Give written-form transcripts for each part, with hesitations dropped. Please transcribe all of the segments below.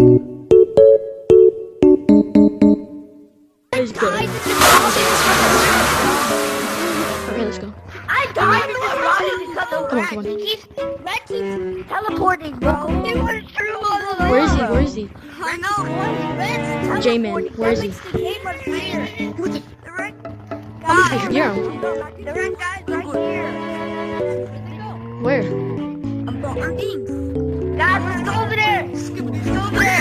Let's go. Okay, let's go. I died because Come on, come on. Red keeps teleporting, bro. It was true. Where is he? Where is he? I know. Red's J-Man, where is he? The game was fair. The red I hear him. The red guy's right here. Where? I'm going. Guys, let's go over there. Let's go over there.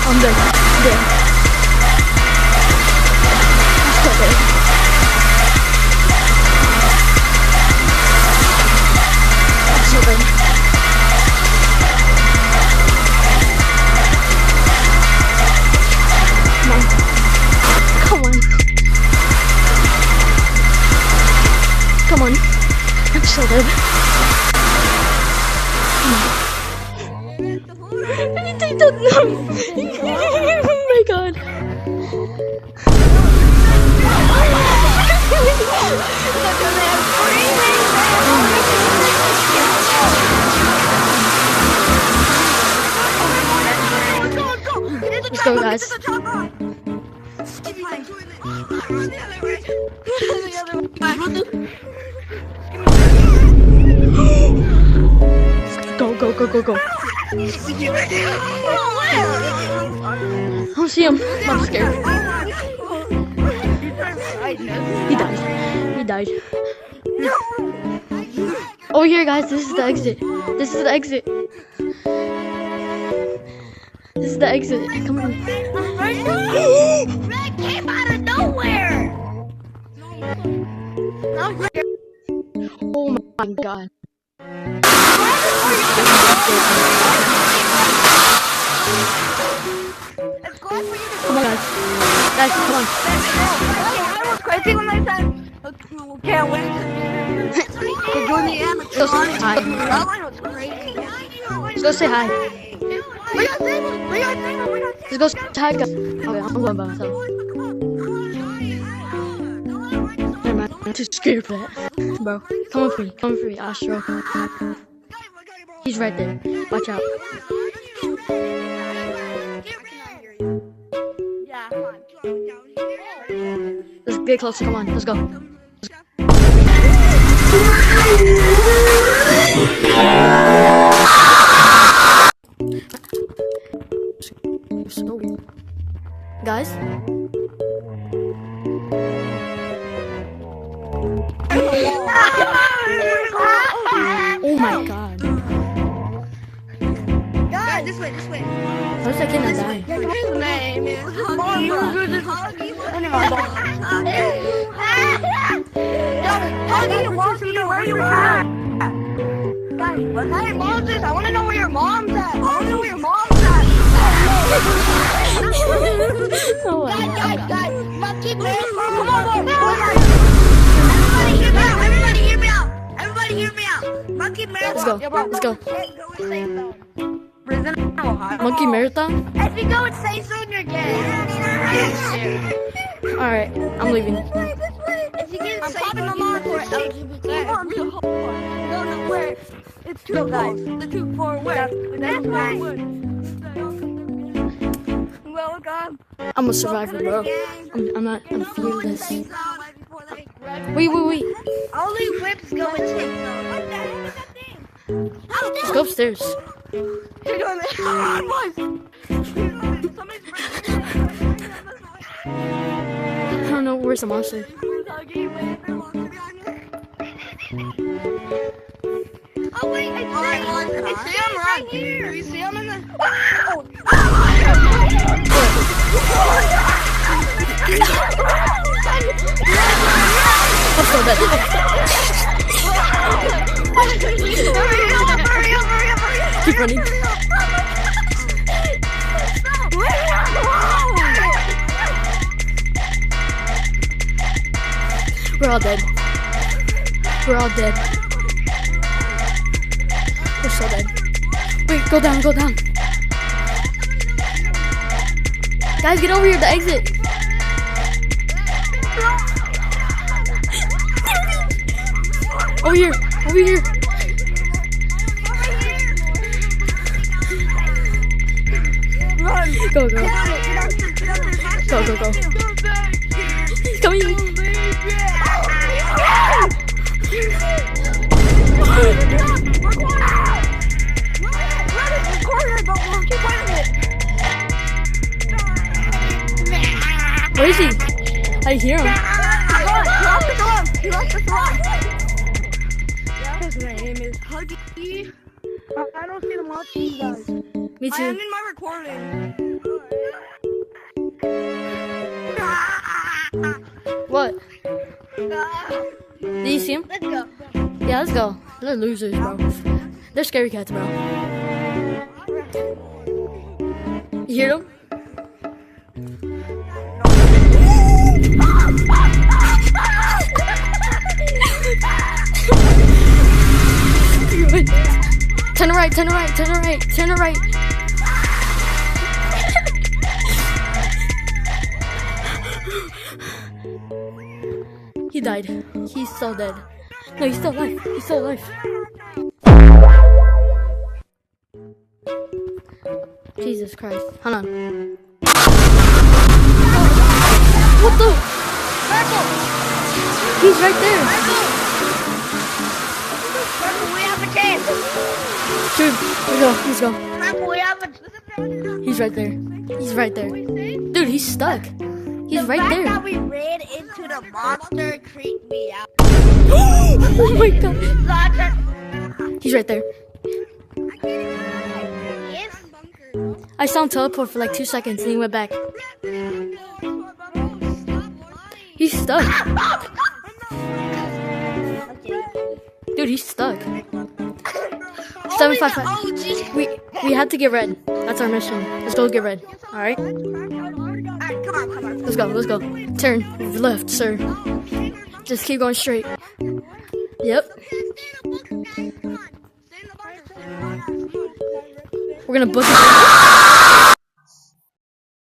I'm dead. Come on. I'm so dead. Anything to know. Oh my god. Let's go, guys. Go. I don't see him. I'm scared. He died. Oh, here, guys. This is the exit. Come on. Red came out of nowhere. Oh my god. Come on, guys. Come on. I was crazy when I said, can't wait to join the amateur. Go say hi. That one was crazy. Let's go say hi. Let's go say hi, guys. Okay, I'm going by myself. Never mind. I'm too scared for that. Bro, come for me, Astro. He's right there. Watch out. Let's get closer. Come on. Let's go. Guys? Oh my god. Guys, this way. How is that kid not dying? His name is Huggy wants me to know where you are. Guys, hey, Moses, I want to know where your mom's at. Guys, Monkey Man, come on. Everybody hear me out. Monkey Marathon. Let's go. Monkey Marathon? If you go and say so in your game. Alright, I'm leaving. If you get I'm popping them on for LGBT. No, where? It's two guys. The 2 4 where? That's right. Welcome. I'm a survivor, bro. I'm fearless. Wait. Only whips go into. Let's go upstairs. You're doing it. I don't know, where's the monster? Oh wait, I see him right here. You see him in the... I'm so dead. Hurry up. Keep running. We're all dead. We're so dead. Wait, go down, go down. Guys, get over here, the exit. Over here, over here. Run! Go, go. Go, Go, go, go. He's coming. Where is he? I hear him. He lost the song. His name is Huggy. I don't see them watching you guys. Me I am too. in my recording. What? Do you see him? Let's go. Yeah, let's go. They're losers, bro. They're scary cats, bro. You hear them? Turn to right, turn to right, turn to right, turn to right. He died. He's so dead. No, he's still alive. He's still alive. Jesus Christ. Hold on. What the? He's right there. We have a chance. Dude, let's go. We have a He's right there. He's right there. Dude, he's stuck. He's right fact there. that we ran into the monster creeped me out. Oh my god. He's right there. Yes. I saw him teleport for like 2 seconds and he went back. He's stuck. Dude, he's stuck. 755. We have to get red. That's our mission. Let's go get red. Alright? Alright, come on. Let's go, let's go. Turn left, sir. Just keep going straight. Yep. We're gonna book it.